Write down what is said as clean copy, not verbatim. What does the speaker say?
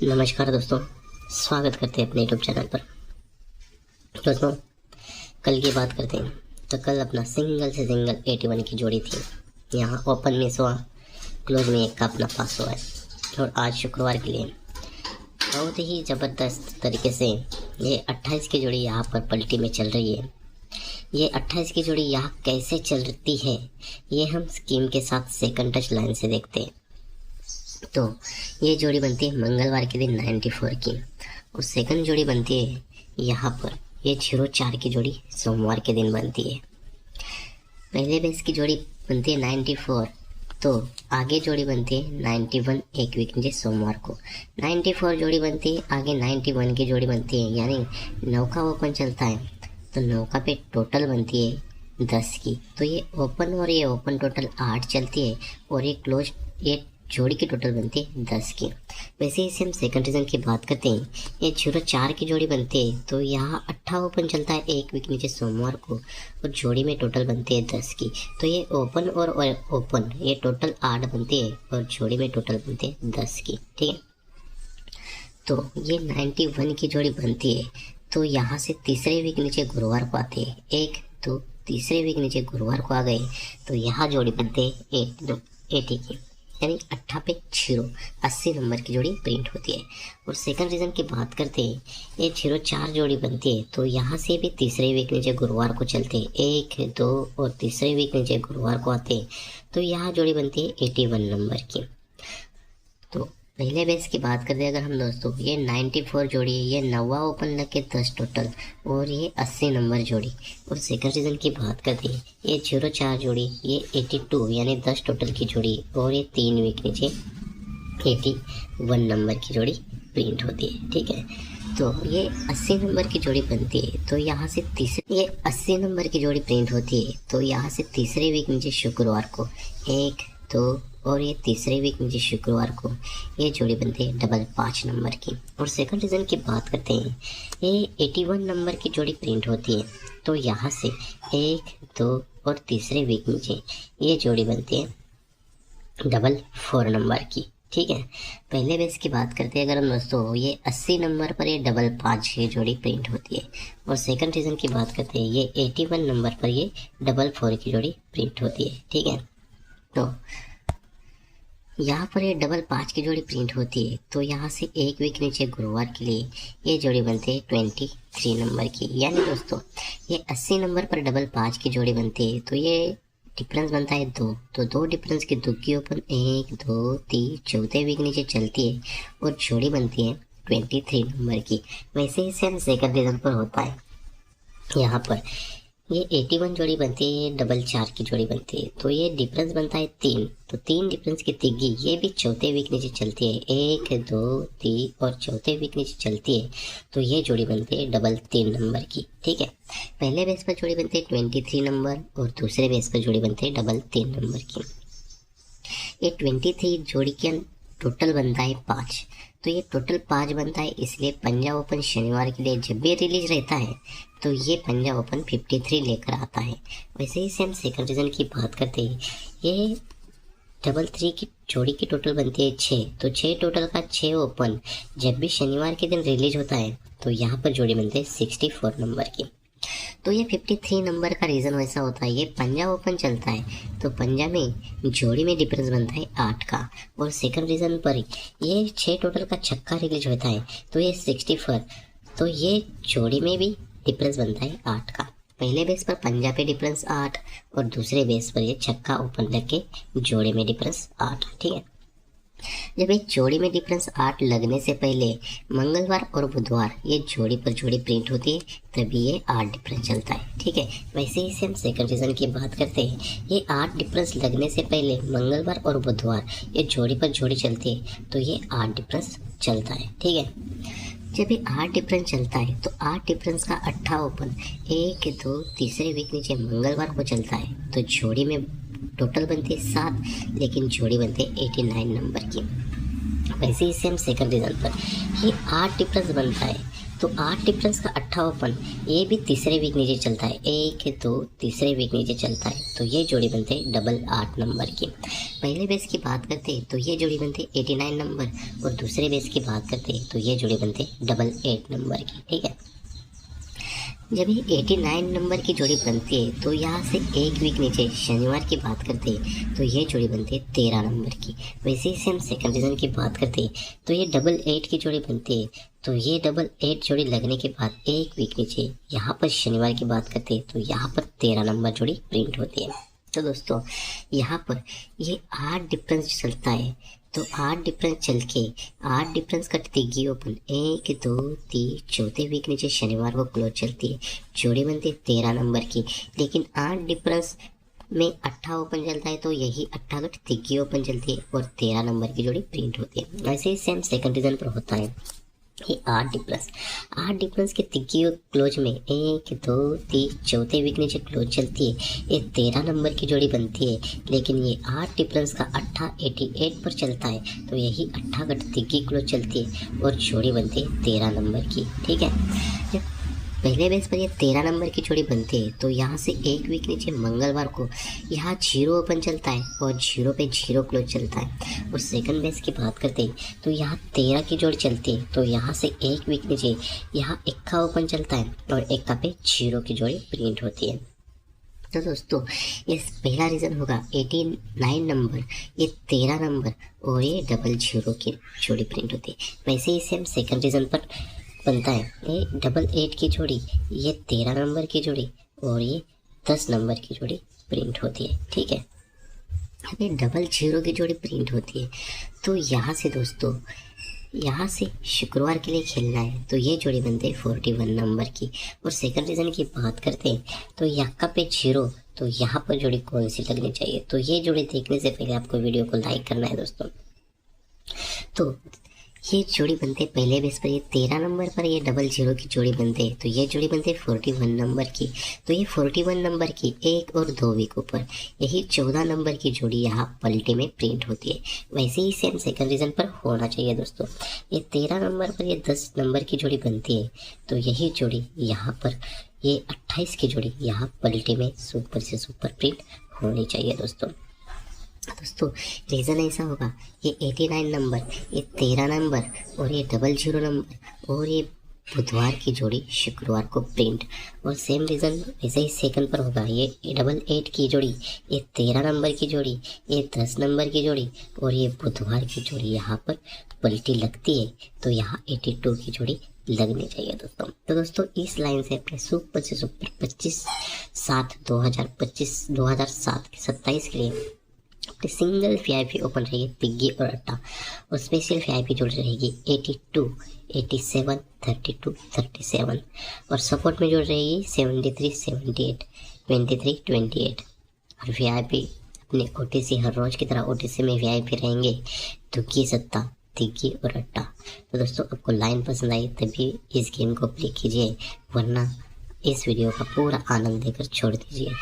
नमस्कार दोस्तों, स्वागत करते हैं अपने यूट्यूब चैनल पर। दोस्तों, कल की बात करते हैं तो कल अपना सिंगल से सिंगल 81 की जोड़ी थी। यहाँ ओपन में 100, क्लोज में 1 का अपना पास हुआ है। और आज शुक्रवार के लिए बहुत ही ज़बरदस्त तरीके से ये 28 की जोड़ी यहाँ पर पलटी में चल रही है। ये 28 की जोड़ी यहाँ कैसे चलती है ये हम स्कीम के साथ सेकंड टच लाइन से देखते हैं। तो ये जोड़ी बनती है मंगलवार के दिन 94 की, और सेकंड जोड़ी बनती है यहाँ पर ये 04 की जोड़ी सोमवार के दिन बनती है। पहले बेस की जोड़ी बनती है 94, तो आगे जोड़ी बनती है 91 एक वीक नीचे सोमवार को। 94 जोड़ी बनती है, आगे 91 की जोड़ी बनती है, यानी 9 का ओपन चलता है तो 9 का पे टोटल बनती है 10 की। तो ये ओपन और ये ओपन टोटल 8 चलती है, और ये क्लोज ये जोड़ी की टोटल बनती है 10 की। वैसे ही हम सेकंड रीजन की बात करते हैं, ये 04 की जोड़ी बनती है तो यहाँ 8 ओपन चलता है एक वीक नीचे सोमवार को, और जोड़ी में टोटल बनती है 10 की। तो ये ओपन और ओपन ये टोटल 8 बनती है, और जोड़ी में टोटल बनती है 10 की। ठीक है, तो ये 91 की जोड़ी बनती है तो यहाँ से तीसरे वीक नीचे गुरुवार को आते हैं, एक तो तीसरे वीक नीचे गुरुवार को आ गए तो यहाँ जोड़ी बनते हैं 80 की, यानी 8 पे 0 80 नंबर की जोड़ी प्रिंट होती है। और सेकंड रीजन की बात करते हैं, ये 04 जोड़ी बनती है तो यहाँ से भी तीसरे वीक नीचे गुरुवार को चलते हैं, 1 2 और तीसरे वीक नीचे गुरुवार को आते हैं तो यहाँ जोड़ी बनती है 81 नंबर की। तो पहले बेस की बात करते हैं अगर हम दोस्तों, ये 94 जोड़ी है, ये 9वां ओपन लग के 10 टोटल, और ये 80 नंबर जोड़ी। और सेकंड रीजन की बात करते हैं, ये 04 जोड़ी, ये 82 यानी 10 टोटल की जोड़ी, और ये 3 वीक नीचे 81 नंबर की जोड़ी प्रिंट होती है। ठीक है, तो ये 80 नंबर की जोड़ी बनती है तो यहाँ से ये 80 नंबर की जोड़ी प्रिंट होती है तो यहाँ से तीसरे वीक नीचे शुक्रवार को 1 2 और ये तीसरे वीक नीचे शुक्रवार को ये जोड़ी बनती है डबल 5 नंबर की। और सेकंड रीजन की बात करते हैं, ये 81 नंबर की जोड़ी प्रिंट होती है तो यहाँ से 1 2 और तीसरे वीक नीचे ये जोड़ी बनती है डबल 4 नंबर की। ठीक है, पहले बेस की बात करते हैं अगर हम दोस्तों, ये 80 नंबर पर ये डबल 5 ये जोड़ी प्रिंट होती है। और सेकंड रीजन की बात करते हैं, ये 81 नंबर पर ये डबल 4 की जोड़ी प्रिंट होती है। ठीक है, तो यहाँ पर ये डबल 5 की जोड़ी प्रिंट होती है तो यहाँ से एक वीक नीचे गुरुवार के लिए ये जोड़ी बनती है 23 नंबर की। यानी दोस्तों ये 80 नंबर पर डबल 5 की जोड़ी बनती है तो ये डिफरेंस बनता है 2, तो 2 डिफरेंस की 2 की ओपन 1 2 3 चौथे वीक नीचे चलती है, और जोड़ी बनती है 23 नंबर की। वैसे ही सेम सेकंड रीजन पर होता है। यहाँ पर ये 81 जोड़ी बनती है, ये डबल 4 की जोड़ी बनती है तो ये डिफरेंस बनता है 3, तो 3 डिफरेंस की तिग्गी ये भी चौथे वीक नीचे चलती है, 1 2 3 और चौथे वीक नीचे चलती है तो ये जोड़ी बनती है डबल 3 नंबर की। ठीक है, पहले बेस पर जोड़ी बनती है 23 नंबर, और दूसरे बेस पर जोड़ी बनती है डबल 3 नंबर की। ये 23 जोड़ी के टोटल बनता है 5, तो ये टोटल 5 बनता है, इसलिए पंजाब ओपन शनिवार के लिए जब भी रिलीज रहता है तो ये पंजाब ओपन 53 लेकर आता है। वैसे ही सेम सेकंड रीजन की बात करते हैं, ये डबल 3 की जोड़ी की टोटल बनती है 6, तो 6 टोटल का 6 ओपन जब भी शनिवार के दिन रिलीज होता है तो यहाँ पर जोड़ी बनती है 64 नंबर की। तो ये 53 नंबर का रीज़न वैसा होता है, ये पंजाब ओपन चलता है तो पंजाब में जोड़ी में डिफरेंस बनता है 8 का, और सेकंड रीज़न पर ये 6 टोटल का छक्का रिलीज होता है तो ये 64, तो ये जोड़ी में भी डिफरेंस बनता है 8 का। पहले बेस पर पंजाब पे डिफरेंस 8 और दूसरे बेस पर ये छक्का ओपन लग के जोड़ी में डिफरेंस 8। ठीक है, जब एक जोड़ी में डिफरेंस 8 लगने से पहले मंगलवार और बुधवार ये जोड़ी पर जोड़ी प्रिंट होती है तभी ये 8 डिफरेंस चलता है। ठीक है, वैसे ही से हम सेकंड रीजन की बात करते हैं, ये 8 डिफरेंस लगने से पहले मंगलवार और बुधवार ये जोड़ी पर जोड़ी चलती है तो ये 8 डिफरेंस चलता है। ठीक है, जब ये 8 डिफरेंस चलता है तो 8 डिफरेंस का 8 ओपन 1 2 तीसरे वीक नीचे मंगलवार को चलता है तो जोड़ी में टोटल बनती है 7, लेकिन जोड़ी बनती है 89 नंबर की। वैसे ही सेम सेकंड रीजन पर ये 8 डिफरेंस बनता है तो 8 डिफरेंस का 8 ओपन, ये भी तीसरे वीक नीचे चलता है, 1 2 तीसरे वीक नीचे चलता है, तो ये जोड़ी बनते हैं डबल 8 नंबर की। पहले बेस की बात करते हैं तो ये जोड़ी बनते 89 नंबर, और दूसरे बेस की बात करते हैं तो ये जोड़ी बनते डबल 8 नंबर की। ठीक है, जब ये 89 नंबर की जोड़ी बनती है तो यहाँ से एक वीक नीचे शनिवार की बात करते हैं तो ये जोड़ी बनती है 13 नंबर की। वैसे ही सेम सेकंड रीजन की बात करते हैं तो ये डबल 8 की जोड़ी बनती है, तो ये डबल 8 जोड़ी लगने के बाद एक वीक नीचे यहाँ पर शनिवार की बात करते हैं तो यहाँ पर 13 नंबर जोड़ी प्रिंट होती है। तो दोस्तों यहाँ पर ये 8 डिफरेंस चलता है, तो 8 डिफरेंस चल के 8 डिफरेंस का तिग्गी ओपन 1 2 3 चौथे वीक नीचे शनिवार को क्लोज चलती है, जोड़ी बनती है 13 नंबर की। लेकिन 8 डिफरेंस में 8 ओपन चलता है तो यही 8 गट तिग्गी ओपन चलती है और 13 नंबर की जोड़ी प्रिंट होती है। ऐसे ही सेम सेकंड रीजन पर होता है। ये 8 डिफरेंस के तिग्गी क्लोज में 1 2 3 चौथे वीक नीचे क्लोज चलती है, ये 13 नंबर की जोड़ी बनती है। लेकिन ये 8 डिफरेंस का 8 88 पर चलता है, तो यही 8 गट तिग्गी क्लोज चलती है और जोड़ी बनती है 13 नंबर की। ठीक है, जब पहले बेस पर ये 13 नंबर की जोड़ी बनती है तो यहाँ से एक वीक नीचे मंगलवार को यहाँ 0 ओपन चलता है और 0 पे 0 क्लोज चलता है। और सेकंड बेस की बात करते हैं तो यहाँ 13 की जोड़ी चलती है, तो यहाँ से एक वीक नीचे यहाँ 1 ओपन चलता है और 1 पे 0 की जोड़ी प्रिंट होती है। तो दोस्तों ये पहला रीज़न होगा 89 नंबर, ये 13 नंबर और ये डबल 0 की जोड़ी प्रिंट होती है। वैसे ही सेम सेकंड रीज़न पर बनता है, ये डबल 8 की जोड़ी, ये 13 नंबर की जोड़ी और ये 10 नंबर की जोड़ी प्रिंट होती है। ठीक है, ये डबल 0 की जोड़ी प्रिंट होती है। तो यहाँ से दोस्तों यहाँ से शुक्रवार के लिए खेलना है तो ये जोड़ी बनते हैं 41 नंबर की। और सेकंड रीजन की बात करते हैं तो यक्का पे 0, तो यहाँ पर जोड़ी कौन सी लगनी चाहिए, तो ये जोड़ी देखने से पहले आपको वीडियो को लाइक करना है दोस्तों। तो ये जोड़ी बनते पहले बेस पर, ये 13 नंबर पर ये डबल 0 की जोड़ी बनते हैं तो ये जोड़ी बनते 41 नंबर की। तो ये 41 नंबर की 1 और 2 वीक ऊपर यही 14 नंबर की जोड़ी यहाँ पलटे में प्रिंट होती है। वैसे ही सेम सेकंड रीजन पर होना चाहिए दोस्तों। ये 13 नंबर पर ये 10 नंबर की जोड़ी बनती है, तो यही जोड़ी यहाँ पर ये 28 की जोड़ी यहाँ पलटे में सुपर से सुपर प्रिंट होनी चाहिए दोस्तों। रीज़न ऐसा होगा, ये 89 नंबर, ये 13 नंबर और ये डबल 0 नंबर और ये बुधवार की जोड़ी शुक्रवार को प्रिंट। और सेम रीज़न वैसे ही सेकंड पर होगा, ये डबल 8 की जोड़ी, ये 13 नंबर की जोड़ी, ये 10 नंबर की जोड़ी और ये बुधवार की जोड़ी यहाँ पर पलटी लगती है, तो यहाँ 82 की जोड़ी लगनी चाहिए दोस्तों। तो दोस्तों इस लाइन से अपने सुपर से सुपर 25/7/2027 के लिए अपनी सिंगल VIP ओपन रहेगी पिग्गी और अट्टा, और स्पेशल VIP जोड़ी रहेगी 82 87 32 37 और सपोर्ट में जोड़ रहेगी 73 78 23 28। और VIP अपने OTC हर रोज की तरह OTC में VIP रहेंगे दुग्गी सत्ता तिग्गी और अट्टा। तो दोस्तों आपको लाइन पसंद आई तभी इस गेम को प्ले कीजिए, वरना इस वीडियो का पूरा आनंद लेकर छोड़ दीजिए। तो